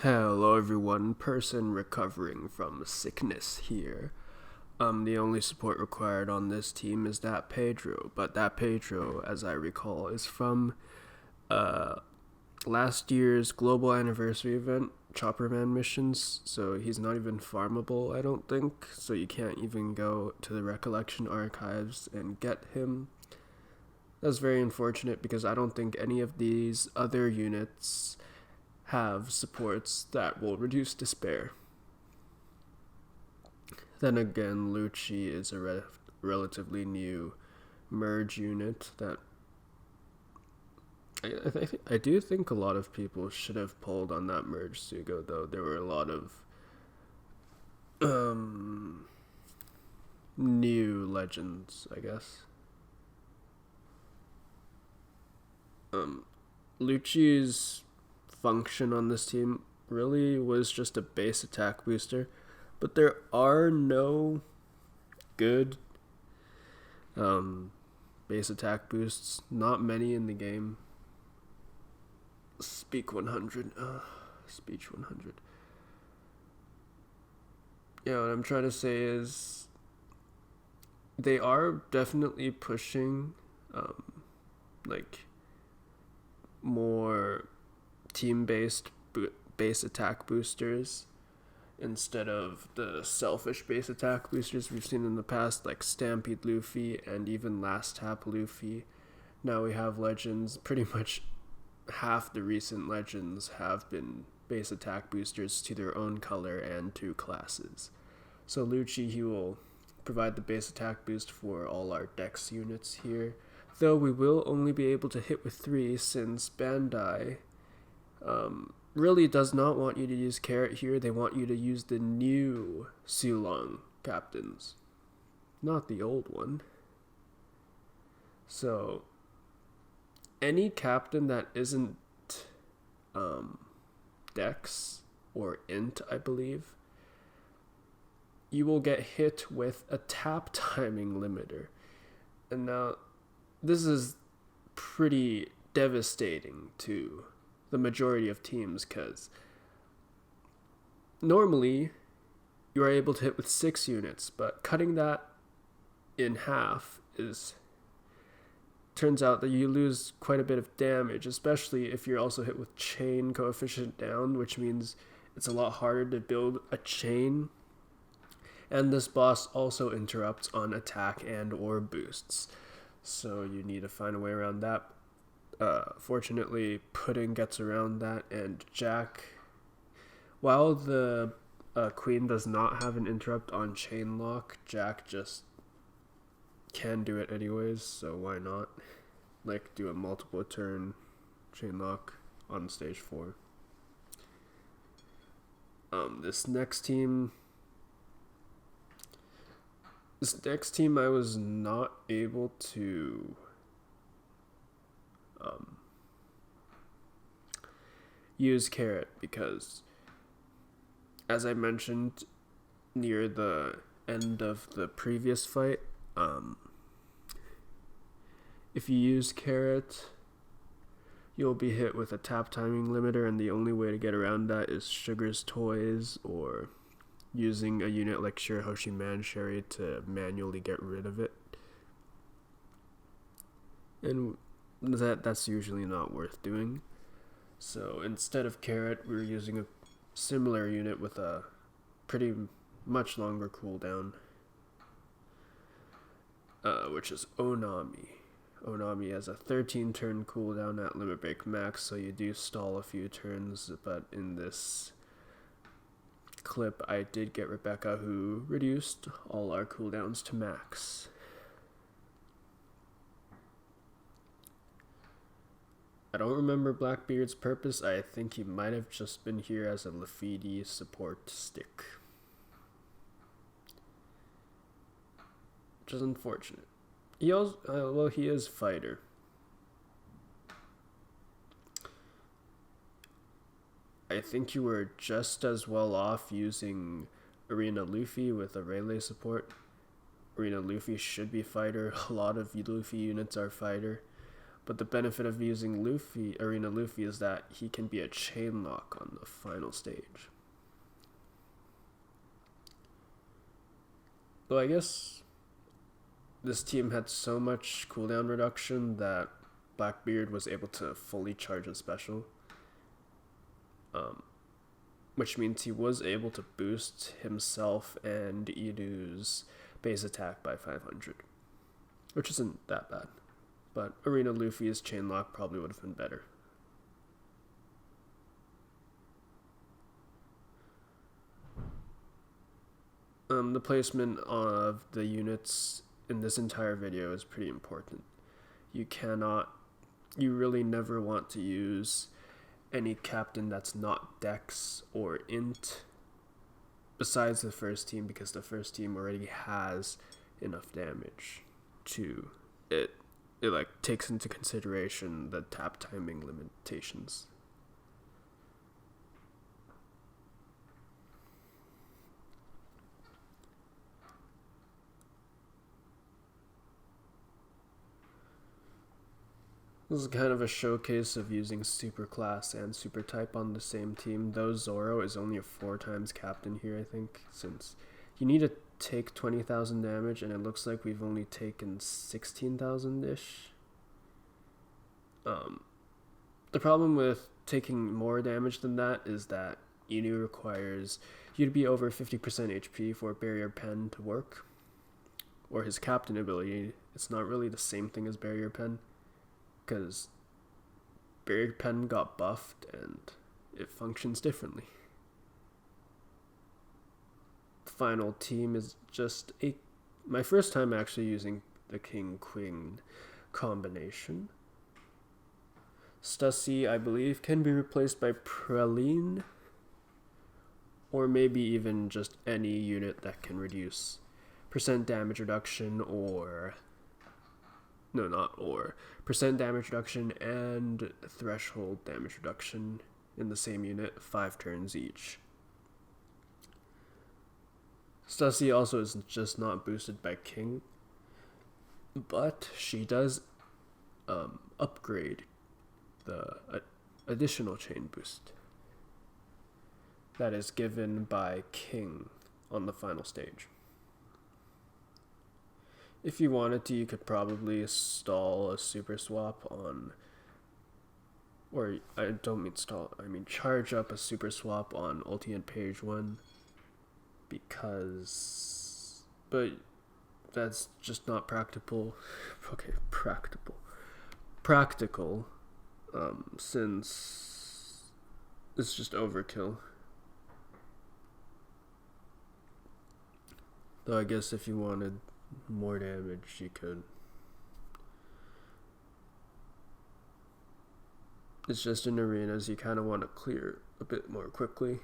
Hello everyone, person recovering from sickness here. The only support required on this team is that Pedro, but that Pedro, as I recall, is from last year's global anniversary event, Chopperman missions, so he's not even farmable, I don't think, so you can't even go to the recollection archives and get him. That's very unfortunate because I don't think any of these other units have supports that will reduce despair. Then again, LUCCI is a relatively new merge unit that I do think a lot of people should have pulled on that merge Sugo, though. There were a lot of new legends, I guess. LUCCI's function on this team really was just a base attack booster, but there are no good base attack boosts, not many in the game. Speech 100. Yeah, what I'm trying to say is they are definitely pushing more team-based base attack boosters instead of the selfish base attack boosters we've seen in the past, like Stampede Luffy and even Last Tap Luffy. Now we have legends. Pretty much half the recent legends have been base attack boosters to their own color and to classes. So LUCCI, he will provide the base attack boost for all our Dex units here, though we will only be able to hit with 3 since Bandai really does not want you to use Carrot here. They want you to use the new Sulong captains, not the old one. So any captain that isn't Dex or Int, I believe, you will get hit with a tap timing limiter. And now this is pretty devastating to the majority of teams, because normally you are able to hit with 6 units, but cutting that in half turns out that you lose quite a bit of damage, especially if you're also hit with chain coefficient down, which means it's a lot harder to build a chain. And this boss also interrupts on attack and or boosts, so you need to find a way around that. Fortunately, Pudding gets around that, and Jack, while the Queen does not have an interrupt on chain lock, Jack just can do it anyways, so why not? Like, do a multiple turn chain lock on stage 4. This next team I was not able to use Carrot because, as I mentioned near the end of the previous fight, if you use Carrot, you'll be hit with a tap timing limiter, and the only way to get around that is Sugar's Toys or using a unit like Shirahoshi Mansherry to manually get rid of it. And that's usually not worth doing. So instead of Carrot, we're using a similar unit with a pretty much longer cooldown, which is Onami. Onami has a 13 turn cooldown at limit break max, so you do stall a few turns, but in this clip I did get Rebecca, who reduced all our cooldowns to max. I don't remember Blackbeard's purpose. I think he might have just been here as a Lafidi support stick, which is unfortunate. He also, he is fighter. I think you were just as well off using Arena Luffy with a Rayleigh support. Arena Luffy should be fighter. A lot of Luffy units are fighter. But the benefit of using Arena Luffy, is that he can be a chain lock on the final stage. Though I guess this team had so much cooldown reduction that Blackbeard was able to fully charge a special. Which means he was able to boost himself and Inu's base attack by 500. Which isn't that bad. But Arena Luffy's chain lock probably would have been better. The placement of the units in this entire video is pretty important. You really never want to use any captain that's not Dex or Int besides the first team, because the first team already has enough damage to it. It like takes into consideration the tap timing limitations. This is kind of a showcase of using super class and super type on the same team, though Zoro is only a 4 times captain here, I think, since you need to take 20,000 damage, and it looks like we've only taken 16,000-ish. The problem with taking more damage than that is that Inu requires you to be over 50% HP for Barrier Pen to work, or his captain ability. It's not really the same thing as Barrier Pen, because Barrier Pen got buffed and it functions differently. The final team is just my first time actually using the King-Queen combination. Stussy, I believe, can be replaced by Praline, or maybe even just any unit that can reduce percent damage reduction percent damage reduction and threshold damage reduction in the same unit, 5 turns each. Stussy also is just not boosted by King, but she does upgrade the additional chain boost that is given by King on the final stage. If you wanted to, you could probably stall a super swap on, or I don't mean stall, I mean charge up a super swap on ulti and page 1, but that's just not practical. Okay, practical, since it's just overkill. Though I guess if you wanted more damage, you could. It's just in arenas you kind of want to clear a bit more quickly.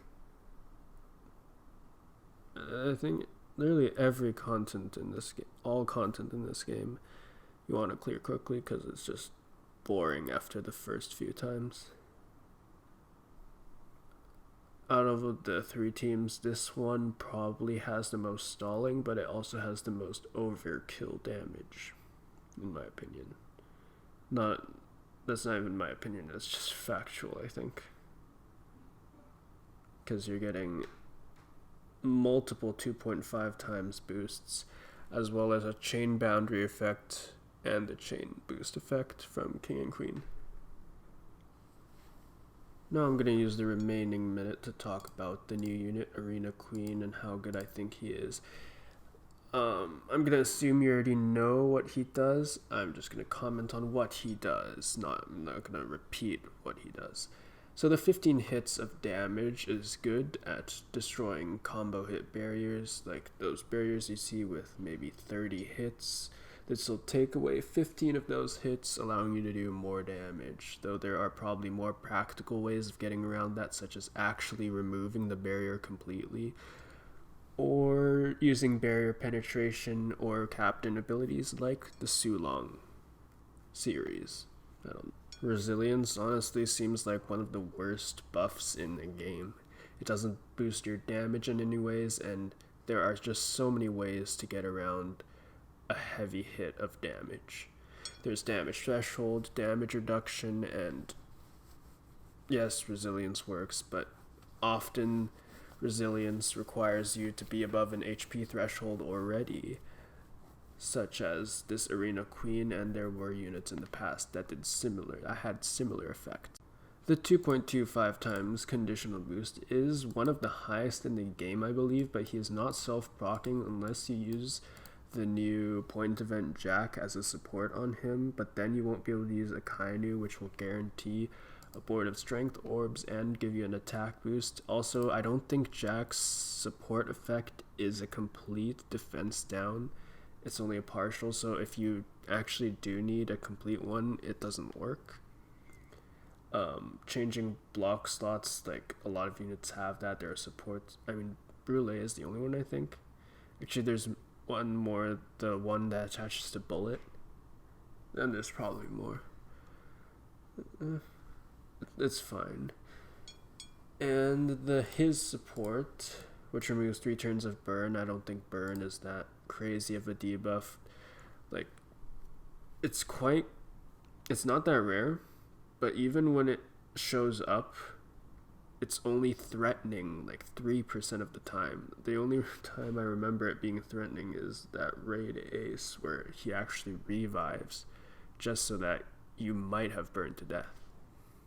I think literally every content in this game, all content in this game, you want to clear quickly because it's just boring after the first few times. Out of the 3 teams, this one probably has the most stalling, but it also has the most overkill damage, in my opinion. That's not even my opinion, that's just factual, I think. Because you're getting multiple 2.5 times boosts, as well as a chain boundary effect and the chain boost effect from King and Queen. Now I'm going to use the remaining minute to talk about the new unit, Arena Queen, and how good I think he is. I'm going to assume you already know what he does. I'm just going to comment on what he does. I'm not going to repeat what he does. So the 15 hits of damage is good at destroying combo hit barriers, like those barriers you see with maybe 30 hits. This will take away 15 of those hits, allowing you to do more damage, though there are probably more practical ways of getting around that, such as actually removing the barrier completely, or using barrier penetration or captain abilities like the Sulong series. Resilience honestly seems like one of the worst buffs in the game. It doesn't boost your damage in any ways, and there are just so many ways to get around a heavy hit of damage. There's damage threshold, damage reduction, and yes, resilience works, but often resilience requires you to be above an HP threshold already, such as this Arena Queen, and there were units in the past that had similar effect. The 2.25 times conditional boost is one of the highest in the game, I believe, but he is not self-proccing unless you use the new point event Jack as a support on him, but then you won't be able to use Akainu, which will guarantee a board of strength orbs and give you an attack boost. Also, I don't think Jack's support effect is a complete defense down. It's only a partial, so if you actually do need a complete one, it doesn't work. Changing block slots, like a lot of units have that. There are supports. I mean, Brule is the only one, I think. Actually, there's one more, the one that attaches to Bullet. And there's probably more. It's fine. And his support, which removes 3 turns of burn. I don't think burn is that crazy of a debuff. Like, it's not that rare, but even when it shows up, it's only threatening like 3% of the time. The only time I remember it being threatening is that raid ace where he actually revives just so that you might have burned to death.